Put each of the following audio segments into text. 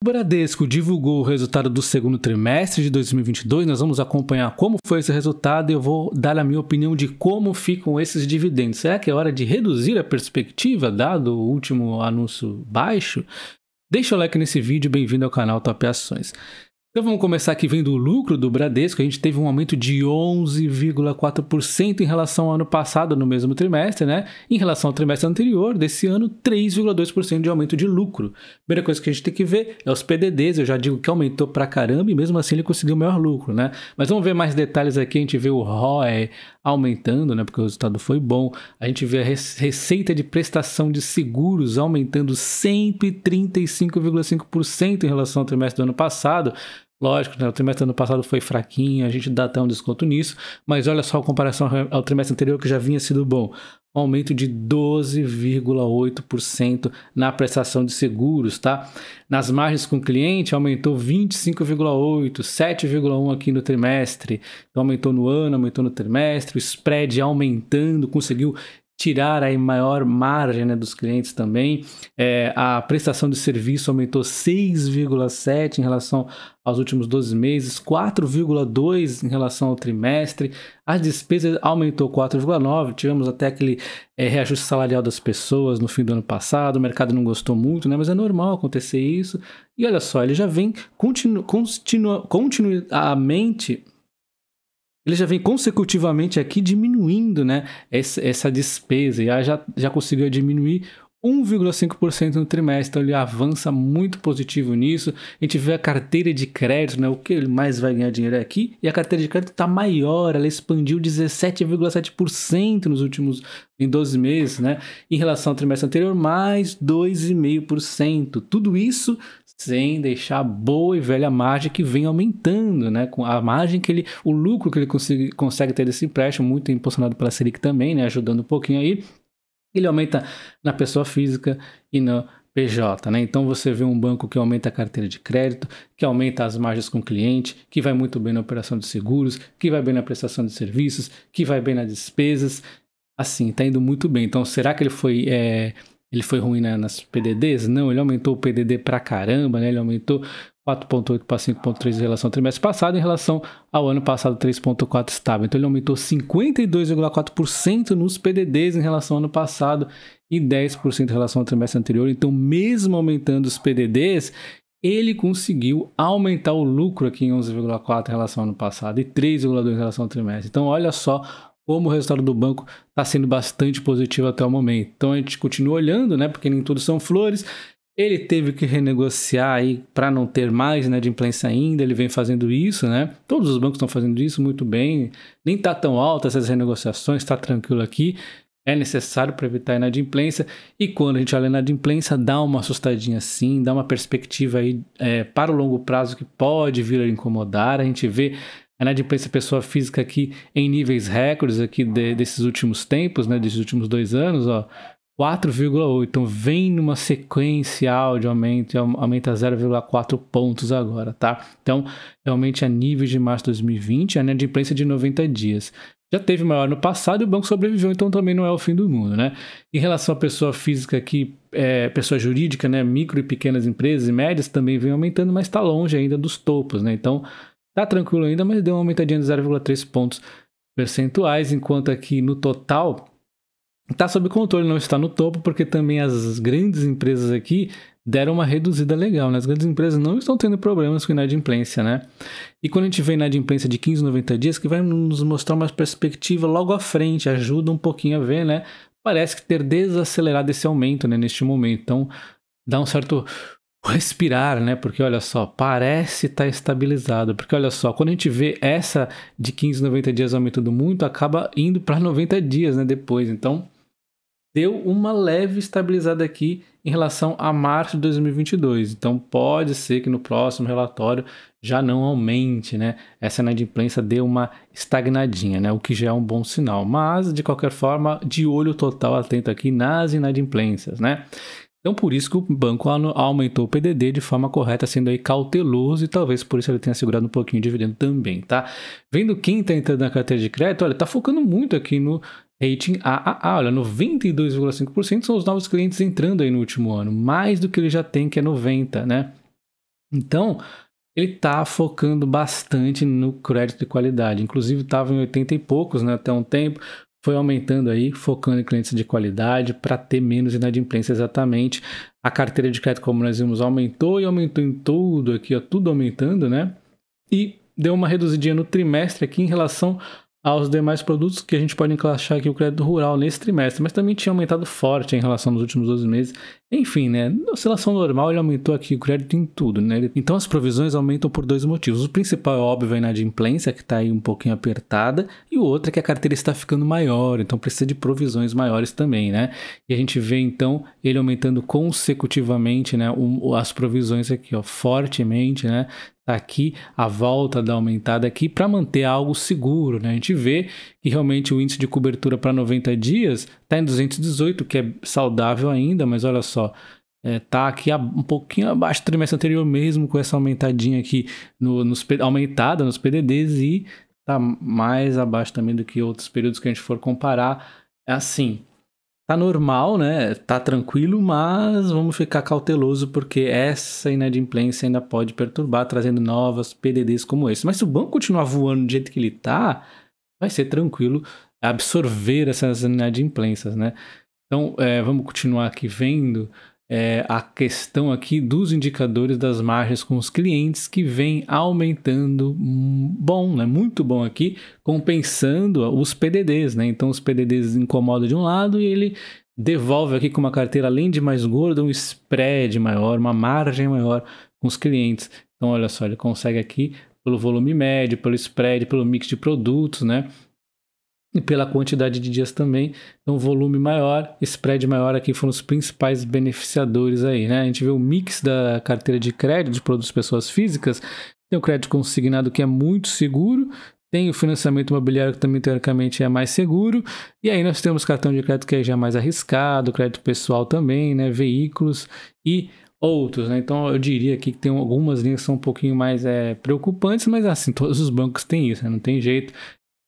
O Bradesco divulgou o resultado do segundo trimestre de 2022, nós vamos acompanhar como foi esse resultado e eu vou dar a minha opinião de como ficam esses dividendos. Será que é hora de reduzir a perspectiva, dado o último anúncio baixo? Deixa o like nesse vídeo, bem-vindo ao canal Top Ações. Então vamos começar aqui vendo o lucro do Bradesco. A gente teve um aumento de 11,4% em relação ao ano passado no mesmo trimestre, né? Em relação ao trimestre anterior desse ano, 3,2% de aumento de lucro. Primeira coisa que a gente tem que ver é os PDDs. Eu já digo que aumentou pra caramba e mesmo assim ele conseguiu maior lucro, né? Mas vamos ver mais detalhes aqui. A gente vê o ROE aumentando, né? Porque o resultado foi bom. A gente vê a receita de prestação de seguros aumentando 135,5% em relação ao trimestre do ano passado. Lógico, né? O trimestre do ano passado foi fraquinho, a gente dá até um desconto nisso, mas olha só a comparação ao trimestre anterior que já vinha sido bom. Um aumento de 12,8% na prestação de seguros, tá? Nas margens com o cliente aumentou 25,8%, 7,1% aqui no trimestre. Então aumentou no ano, aumentou no trimestre, o spread aumentando, conseguiu tirar aí maior margem, né, dos clientes também. A prestação de serviço aumentou 6,7% em relação aos últimos 12 meses, 4,2% em relação ao trimestre. As despesas aumentou 4,9%, tivemos até aquele reajuste salarial das pessoas no fim do ano passado, o mercado não gostou muito, né, mas é normal acontecer isso. E olha só, ele já vem continuamente... Ele já vem consecutivamente aqui diminuindo, né, essa despesa e já conseguiu diminuir 1,5% no trimestre, então ele avança muito positivo nisso. A gente vê a carteira de crédito, né, o que ele mais vai ganhar dinheiro é aqui, e a carteira de crédito está maior, ela expandiu 17,7% nos últimos 12 meses, né, em relação ao trimestre anterior, mais 2,5%. Tudo isso sem deixar a boa e velha margem que vem aumentando, né? Com a margem que o lucro que ele consegue ter desse empréstimo, muito impulsionado pela Selic também, né? Ajudando um pouquinho aí. Ele aumenta na pessoa física e na PJ, né? Então você vê um banco que aumenta a carteira de crédito, que aumenta as margens com o cliente, que vai muito bem na operação de seguros, que vai bem na prestação de serviços, que vai bem nas despesas. Assim, tá indo muito bem. Então será que ele foi ruim nas PDDs? Não, ele aumentou o PDD pra caramba, né? Ele aumentou 4,8 para 5,3 em relação ao trimestre passado, em relação ao ano passado 3,4 estável. Então ele aumentou 52,4% nos PDDs em relação ao ano passado e 10% em relação ao trimestre anterior. Então mesmo aumentando os PDDs, ele conseguiu aumentar o lucro aqui em 11,4 em relação ao ano passado e 3,2 em relação ao trimestre. Então olha só como o resultado do banco está sendo bastante positivo até o momento. Então a gente continua olhando, né? Porque nem tudo são flores. Ele teve que renegociar aí para não ter mais inadimplência ainda. Ele vem fazendo isso, né? Todos os bancos estão fazendo isso muito bem. Nem está tão alta essas renegociações, está tranquilo aqui. É necessário para evitar a inadimplência. E quando a gente olha a inadimplência, dá uma assustadinha assim, dá uma perspectiva aí para o longo prazo que pode vir a incomodar. A gente vê a inadimplência pessoa física aqui em níveis recordes aqui desses últimos tempos, né, desses últimos 2 anos, ó, 4,8. Então vem numa sequencial de aumento, aumenta 0,4 pontos agora, tá? Então, realmente a níveis de março de 2020, a inadimplência de 90 dias. Já teve maior no passado e o banco sobreviveu, então também não é o fim do mundo, né? Em relação à pessoa física aqui, pessoa jurídica, né, micro e pequenas empresas e médias também vem aumentando, mas está longe ainda dos topos, né? Então, tá tranquilo ainda, mas deu uma aumentadinha de 0,3 pontos percentuais, enquanto aqui no total está sob controle, não está no topo, porque também as grandes empresas aqui deram uma reduzida legal, né? As grandes empresas não estão tendo problemas com inadimplência, né? E quando a gente vê inadimplência de 15 a 90 dias, que vai nos mostrar uma perspectiva logo à frente, ajuda um pouquinho a ver, né? Parece que ter desacelerado esse aumento, né, neste momento. Então, dá um certo respirar, né? Porque olha só, parece estar estabilizado. Porque olha só, quando a gente vê essa de 15 a 90 dias aumentando muito, acaba indo para 90 dias, né, depois. Então, deu uma leve estabilizada aqui em relação a março de 2022. Então, pode ser que no próximo relatório já não aumente, né? Essa inadimplência deu uma estagnadinha, né? O que já é um bom sinal. Mas, de qualquer forma, de olho total atento aqui nas inadimplências, né? Então, por isso que o banco aumentou o PDD de forma correta, sendo aí cauteloso, e talvez por isso ele tenha segurado um pouquinho de dividendo também, tá? Vendo quem está entrando na carteira de crédito, olha, tá focando muito aqui no rating AAA, olha, 92,5% são os novos clientes entrando aí no último ano, mais do que ele já tem, que é 90%, né? Então, ele está focando bastante no crédito de qualidade. Inclusive, estava em 80 e poucos, né, até um tempo. Foi aumentando aí, focando em clientes de qualidade para ter menos inadimplência exatamente. A carteira de crédito, como nós vimos, aumentou e aumentou em tudo aqui, ó, tudo aumentando, né? E deu uma reduzidinha no trimestre aqui em relação aos demais produtos que a gente pode encaixar aqui o crédito rural nesse trimestre, mas também tinha aumentado forte em relação aos últimos 12 meses. Enfim, né, na oscilação normal ele aumentou aqui o crédito em tudo, né? Então as provisões aumentam por dois motivos. O principal é óbvio a inadimplência, que está aí um pouquinho apertada, e o outro é que a carteira está ficando maior, então precisa de provisões maiores também, né? E a gente vê então ele aumentando consecutivamente, né, as provisões aqui, ó, fortemente, né? Tá aqui a volta da aumentada aqui para manter algo seguro, né? A gente vê que realmente o índice de cobertura para 90 dias está em 218, que é saudável ainda, mas olha só, tá aqui um pouquinho abaixo do trimestre anterior mesmo, com essa aumentadinha aqui, aumentada nos PDDs, e tá mais abaixo também do que outros períodos que a gente for comparar. É assim, tá normal, né? Tá tranquilo, mas vamos ficar cauteloso porque essa inadimplência ainda pode perturbar, trazendo novas PDDs como esse. Mas se o banco continuar voando do jeito que ele tá, vai ser tranquilo absorver essas inadimplências, né? Então, vamos continuar aqui vendo a questão aqui dos indicadores das margens com os clientes, que vem aumentando, bom, né? Muito bom aqui, compensando os PDDs, né? Então os PDDs incomodam de um lado e ele devolve aqui com uma carteira, além de mais gorda, um spread maior, uma margem maior com os clientes. Então olha só, ele consegue aqui pelo volume médio, pelo spread, pelo mix de produtos, né? E pela quantidade de dias também. Então, volume maior, spread maior aqui foram os principais beneficiadores aí, né? A gente vê o mix da carteira de crédito de produtos pessoas físicas. Tem o crédito consignado, que é muito seguro. Tem o financiamento imobiliário, que também teoricamente é mais seguro. E aí nós temos cartão de crédito, que é já mais arriscado, crédito pessoal também, né? Veículos e outros, né? Então eu diria aqui que tem algumas linhas que são um pouquinho mais preocupantes, mas assim, todos os bancos têm isso, né? Não tem jeito.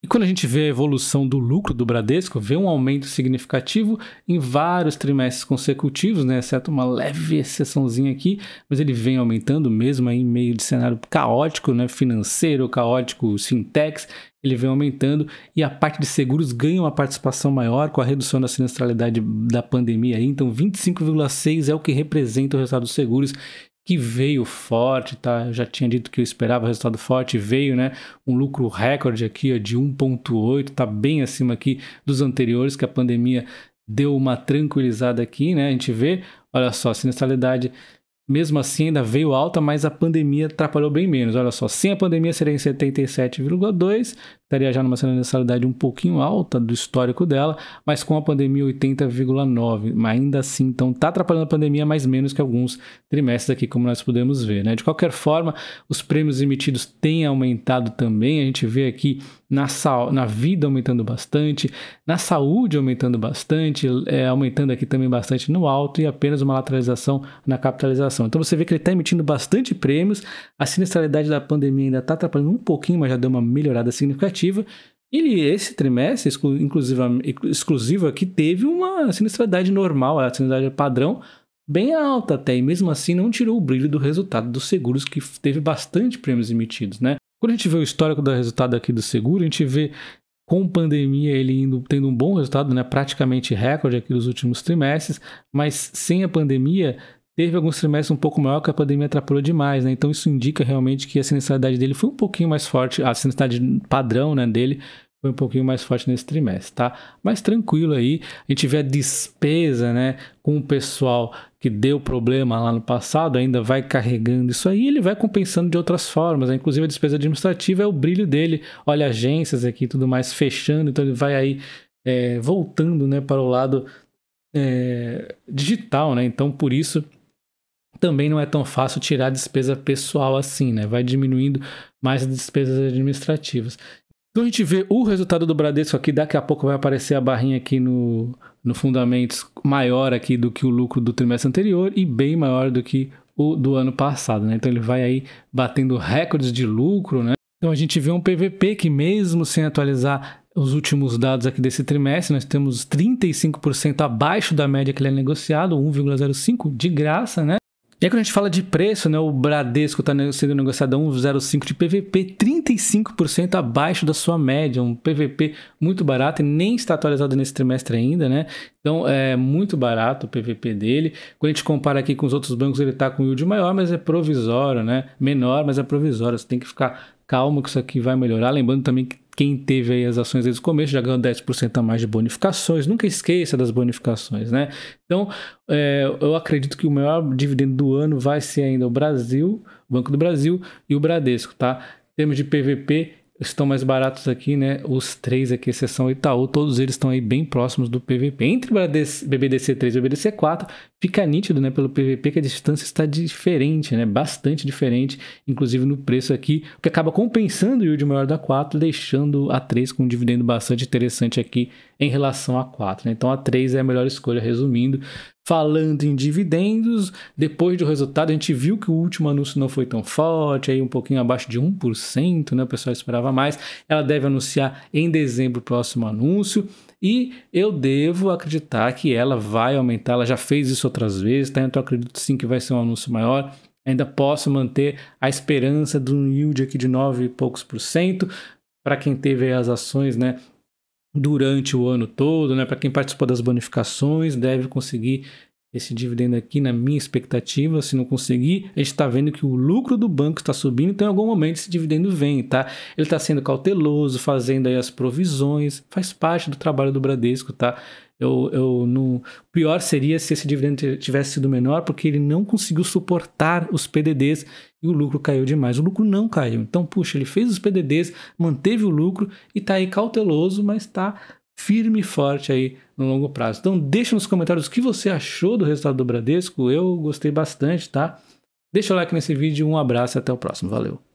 E quando a gente vê a evolução do lucro do Bradesco, vê um aumento significativo em vários trimestres consecutivos, né? Exceto uma leve exceçãozinha aqui, mas ele vem aumentando mesmo aí em meio de cenário caótico, né? Financeiro, caótico, fintechs, ele vem aumentando, e a parte de seguros ganha uma participação maior com a redução da sinistralidade da pandemia aí. Então 25,6 é o que representa o resultado dos seguros, que veio forte, tá? Eu já tinha dito que eu esperava resultado forte, veio, né? Um lucro recorde aqui, ó, de 1,8, tá bem acima aqui dos anteriores, que a pandemia deu uma tranquilizada aqui, né? A gente vê, olha só, a sinistralidade mesmo assim ainda veio alta, mas a pandemia atrapalhou bem menos. Olha só, sem a pandemia seria em 77,2, estaria já numa sinistralidade um pouquinho alta do histórico dela, mas com a pandemia 80,9. Mas ainda assim, então tá atrapalhando a pandemia, mas menos que alguns trimestres aqui, como nós podemos ver, né? De qualquer forma, os prêmios emitidos têm aumentado também. A gente vê aqui na vida aumentando bastante, na saúde aumentando bastante, aumentando aqui também bastante no alto, e apenas uma lateralização na capitalização. Então você vê que ele está emitindo bastante prêmios, a sinistralidade da pandemia ainda está atrapalhando um pouquinho, mas já deu uma melhorada significativa. E esse trimestre, exclusivo aqui, teve uma sinistralidade normal, a sinistralidade padrão, bem alta até, e mesmo assim não tirou o brilho do resultado dos seguros, que teve bastante prêmios emitidos, né? Quando a gente vê o histórico do resultado aqui do seguro, a gente vê com pandemia ele tendo um bom resultado, né? Praticamente recorde aqui dos últimos trimestres, mas sem a pandemia teve alguns trimestres um pouco maior, que a pandemia atrapalhou demais, né? Então isso indica realmente que a sinistralidade dele foi um pouquinho mais forte, a sinistralidade padrão, né, dele foi um pouquinho mais forte nesse trimestre, tá? Mas tranquilo aí, a gente vê a despesa, né, com o pessoal que deu problema lá no passado, ainda vai carregando isso aí, ele vai compensando de outras formas, né? Inclusive a despesa administrativa é o brilho dele, olha, agências aqui e tudo mais fechando, então ele vai aí voltando, né, para o lado digital, né? Então por isso também não é tão fácil tirar a despesa pessoal assim, né? Vai diminuindo mais as despesas administrativas. Então a gente vê o resultado do Bradesco aqui, daqui a pouco vai aparecer a barrinha aqui no Fundamentos, maior aqui do que o lucro do trimestre anterior e bem maior do que o do ano passado, né? Então ele vai aí batendo recordes de lucro, né? Então a gente vê um PVP que, mesmo sem atualizar os últimos dados aqui desse trimestre, nós temos 35% abaixo da média que ele é negociado, 1,05 de graça, né? E aí quando a gente fala de preço, né, o Bradesco está sendo negociado a 1,05 de PVP, 35% abaixo da sua média, um PVP muito barato e nem está atualizado nesse trimestre ainda, né? Então é muito barato o PVP dele. Quando a gente compara aqui com os outros bancos, ele está com yield maior, mas é provisório, né? Menor, mas é provisório. Você tem que ficar calmo que isso aqui vai melhorar. Lembrando também que quem teve aí as ações desde o começo já ganhou 10% a mais de bonificações. Nunca esqueça das bonificações, né? Então, eu acredito que o maior dividendo do ano vai ser ainda o Brasil, o Banco do Brasil e o Bradesco, tá? Em termos de PVP, estão mais baratos aqui, né? Os três aqui, exceção Itaú, todos eles estão aí bem próximos do PVP. Entre BBDC3 e BBDC4, fica nítido, né, pelo PVP que a distância está diferente, né? Bastante diferente, inclusive no preço aqui, o que acaba compensando o yield maior da 4, deixando a 3 com um dividendo bastante interessante aqui em relação a 4, né? Então a 3 é a melhor escolha, resumindo. Falando em dividendos, depois do resultado a gente viu que o último anúncio não foi tão forte, aí um pouquinho abaixo de 1%, né? O pessoal esperava mais. Ela deve anunciar em dezembro o próximo anúncio e eu devo acreditar que ela vai aumentar, ela já fez isso outras vezes, tá? Então eu acredito sim que vai ser um anúncio maior. Ainda posso manter a esperança de um yield aqui de 9 e poucos %, para quem teve as ações, né, durante o ano todo, né? Para quem participou das bonificações, deve conseguir esse dividendo aqui, na minha expectativa. Se não conseguir, a gente está vendo que o lucro do banco está subindo, então em algum momento esse dividendo vem, tá? Ele está sendo cauteloso, fazendo aí as provisões, faz parte do trabalho do Bradesco, tá? O pior seria se esse dividendo tivesse sido menor, porque ele não conseguiu suportar os PDDs e o lucro caiu demais. O lucro não caiu. Então, puxa, ele fez os PDDs, manteve o lucro e está aí cauteloso, mas está firme e forte aí no longo prazo. Então, deixa nos comentários o que você achou do resultado do Bradesco. Eu gostei bastante, tá? Deixa o like nesse vídeo, um abraço e até o próximo. Valeu!